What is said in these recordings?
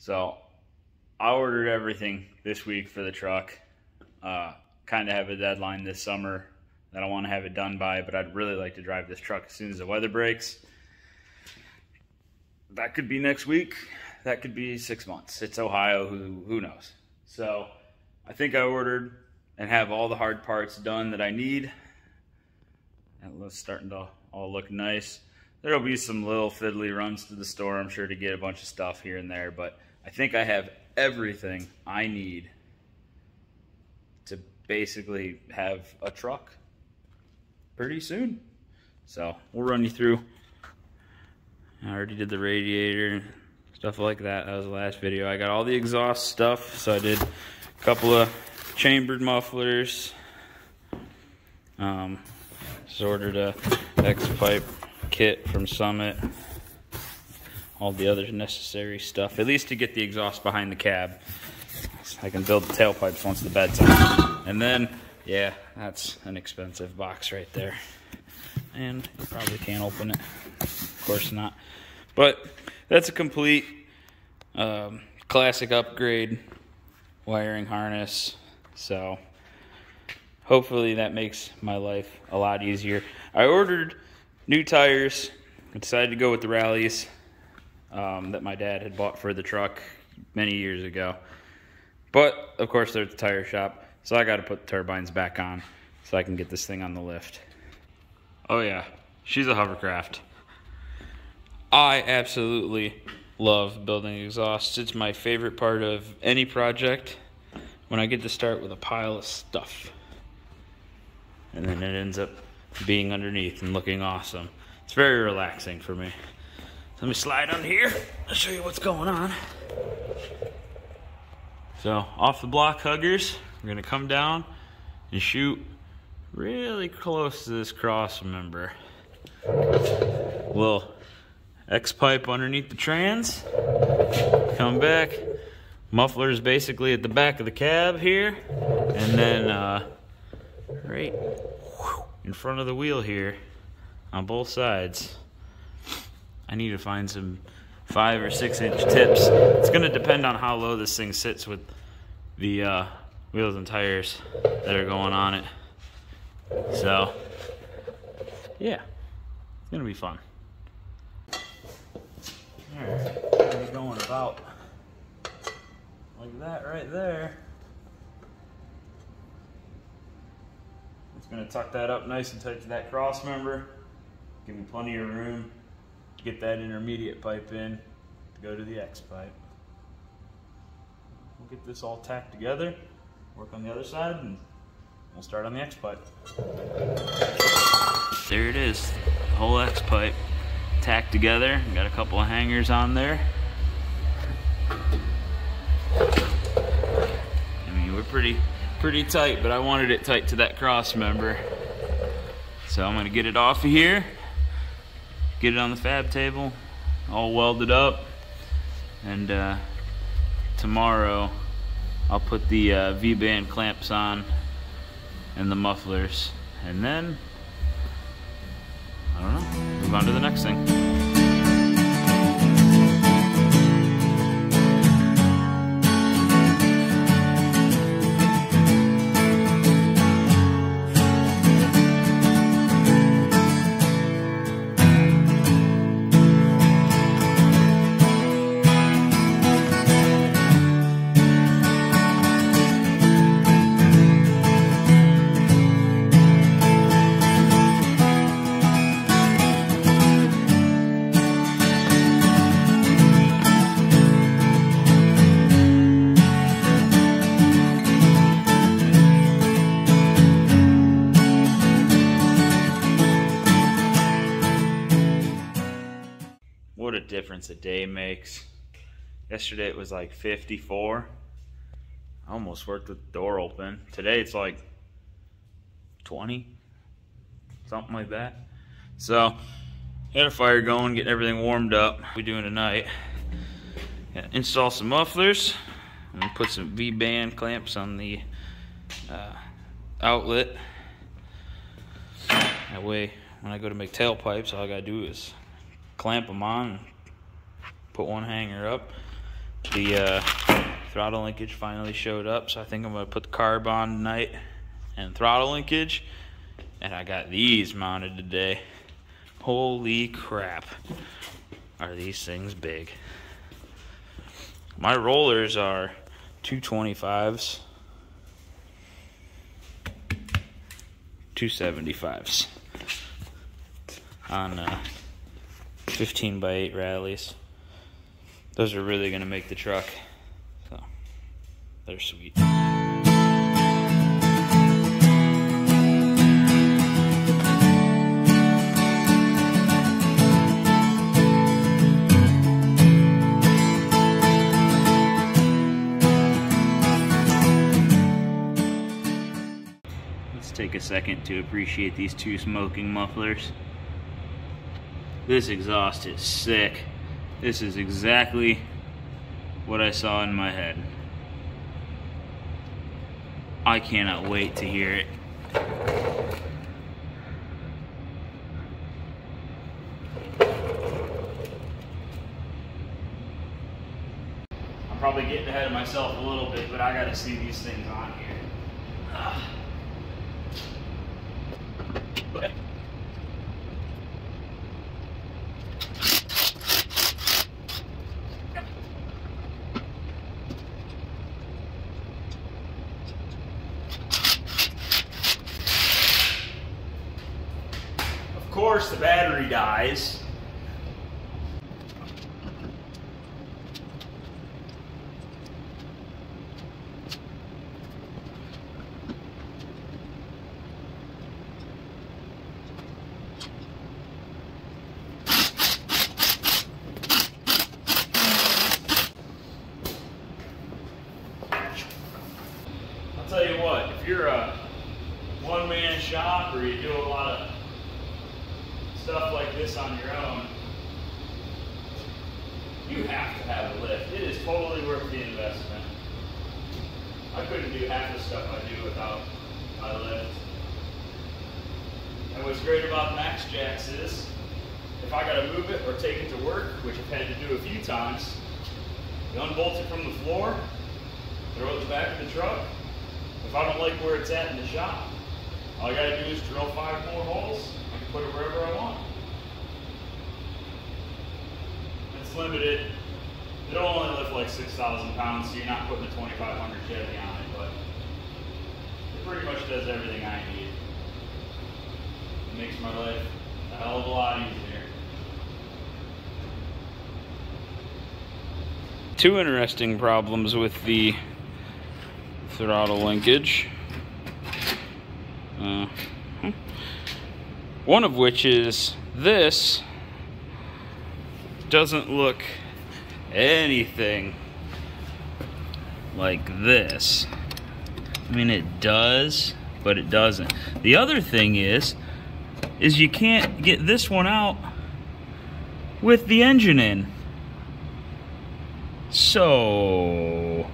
So I ordered everything this week for the truck. Kind of have a deadline this summer that I want to have it done by, but I'd really like to drive this truck as soon as the weather breaks. That could be next week. That could be 6 months. It's Ohio, who knows? So I think I ordered and have all the hard parts done that I need. And it's starting to all look nice. There'll be some little fiddly runs to the store, I'm sure, to get a bunch of stuff here and there, but I think I have everything I need to basically have a truck pretty soon. So we'll run you through. I already did the radiator and stuff like that. That was the last video. I got all the exhaust stuff, so I did a couple of chambered mufflers. Just ordered a X-pipe kit from Summit. All the other necessary stuff, at least to get the exhaust behind the cab. So I can build the tailpipes once the bed's on. And then, yeah, that's an expensive box right there. And you probably can't open it. Of course not. But that's a complete classic upgrade wiring harness. So hopefully that makes my life a lot easier. I ordered new tires. I decided to go with the Rallies that my dad had bought for the truck many years ago. But of course they're at the tire shop, so I got to put the turbines back on so I can get this thing on the lift. Oh yeah, she's a hovercraft. I absolutely love building exhausts. It's my favorite part of any project, when I get to start with a pile of stuff and then it ends up being underneath and looking awesome. It's very relaxing for me. Let me slide on here. I'll show you what's going on. So off the block huggers, we're gonna come down and shoot really close to this cross member. Little X-pipe underneath the trans. Come back. Muffler's basically at the back of the cab here. And then right in front of the wheel here on both sides. I need to find some 5 or 6 inch tips. It's going to depend on how low this thing sits with the wheels and tires that are going on it. So, yeah, it's going to be fun. Alright, we're going about like that right there. It's going to tuck that up nice and tight to that cross member. Give me plenty of room to get that intermediate pipe in to go to the X pipe. We'll get this all tacked together, work on the other side, and we'll start on the X pipe. There it is, the whole X pipe tacked together. Got a couple of hangers on there. I mean, we're pretty tight, but I wanted it tight to that cross member. So I'm gonna get it off of here, get it on the fab table, all welded up, and tomorrow I'll put the V-band clamps on and the mufflers, and then I don't know, move on to the next thing. What a difference a day makes. Yesterday it was like 54. I almost worked with the door open. Today it's like 20, something like that. So, got a fire going, getting everything warmed up. What we're doing tonight, install some mufflers and put some V-band clamps on the outlet. That way, when I go to make tailpipes, all I gotta do is clamp them on, put one hanger up, The throttle linkage finally showed up, so I think I'm going to put the carb on tonight and throttle linkage. And I got these mounted today. Holy crap. Are these things big. My rollers are 225s, 275s on 15x8 rallies. Those are really going to make the truck, so they're sweet. Let's take a second to appreciate these two smoking mufflers. This exhaust is sick. This is exactly what I saw in my head. I cannot wait to hear it. I'm probably getting ahead of myself a little bit, but I gotta see these things on here. Okay. Of course, the battery dies. I'll tell you what, if you're a one-man shop or you do a lot of stuff like this on your own, you have to have a lift. It is totally worth the investment. I couldn't do half the stuff I do without my lift. And what's great about Max Jacks is, if I gotta move it or take it to work, which I've had to do a few times, you unbolt it from the floor, throw it in the back of the truck. If I don't like where it's at in the shop, all I gotta do is drill 5 more holes. I can put it wherever I want. It's limited. It'll only lift like 6,000 pounds, so you're not putting a 2500 Chevy on it, but it pretty much does everything I need. It makes my life a hell of a lot easier. Two interesting problems with the throttle linkage. One of which is this doesn't look anything like this. I mean, it does, but it doesn't. The other thing is you can't get this one out with the engine in. So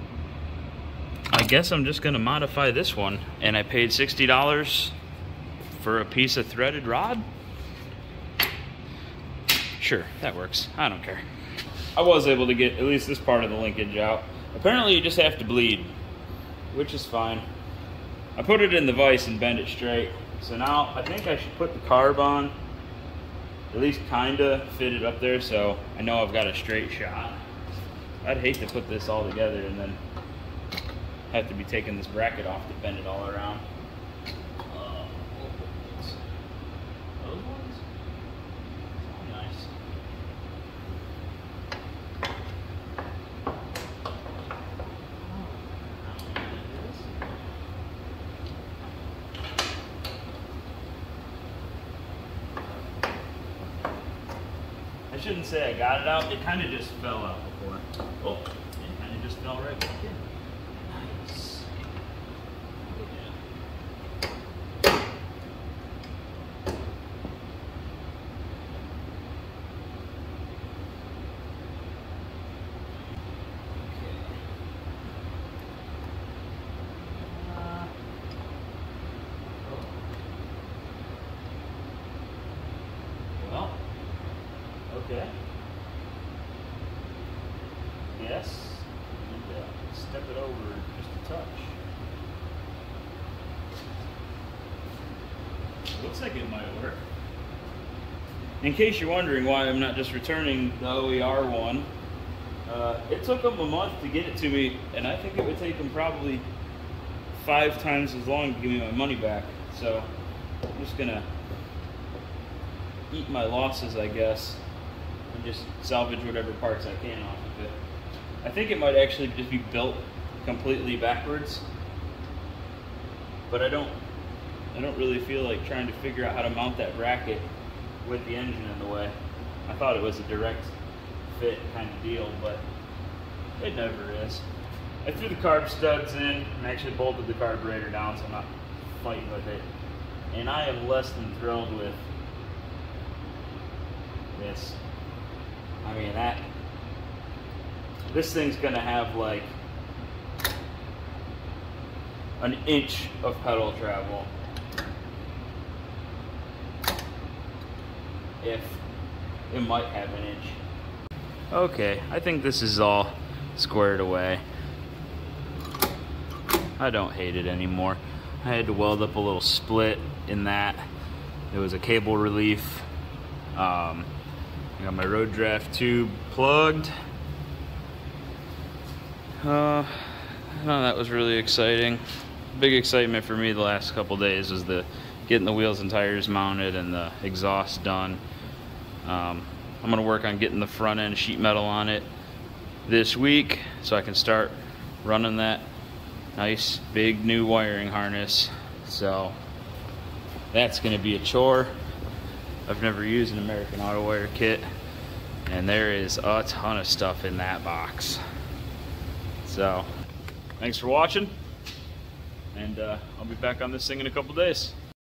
I guess I'm just gonna modify this one, and I paid $60 for a piece of threaded rod. Sure, that works. I don't care. I was able to get at least this part of the linkage out. Apparently you just have to bleed, which is fine. I put it in the vise and bend it straight. So now I think I should put the carb on, at least kinda fit it up there so I know I've got a straight shot. I'd hate to put this all together and then have to be taking this bracket off to bend it all around. Those ones? Oh, nice. I shouldn't say I got it out. It kind of just fell out before. Oh, it kind of just fell right back in. Nice. Well, okay. step it over just a touch. It looks like it might work. In case you're wondering why I'm not just returning the OER one, it took them a month to get it to me, and I think it would take them probably 5 times as long to give me my money back. So I'm just gonna eat my losses, I guess, and just salvage whatever parts I can off of it. I think it might actually just be built completely backwards, but I don't really feel like trying to figure out how to mount that bracket with the engine in the way. I thought it was a direct fit kind of deal, but it never is. I threw the carb studs in and actually bolted the carburetor down so I'm not fighting with it. And I am less than thrilled with this. I mean, this thing's gonna have like an inch of pedal travel. If it might have an inch. Okay, I think this is all squared away. I don't hate it anymore. I had to weld up a little split in that. It was a cable relief. I got my road draft tube plugged. None of that was really exciting. Big excitement for me the last couple days was getting the wheels and tires mounted and the exhaust done. I'm gonna work on getting the front end sheet metal on it this week so I can start running that nice big new wiring harness. So that's gonna be a chore. I've never used an American Auto Wire kit, and there is a ton of stuff in that box. So thanks for watching, and I'll be back on this thing in a couple days.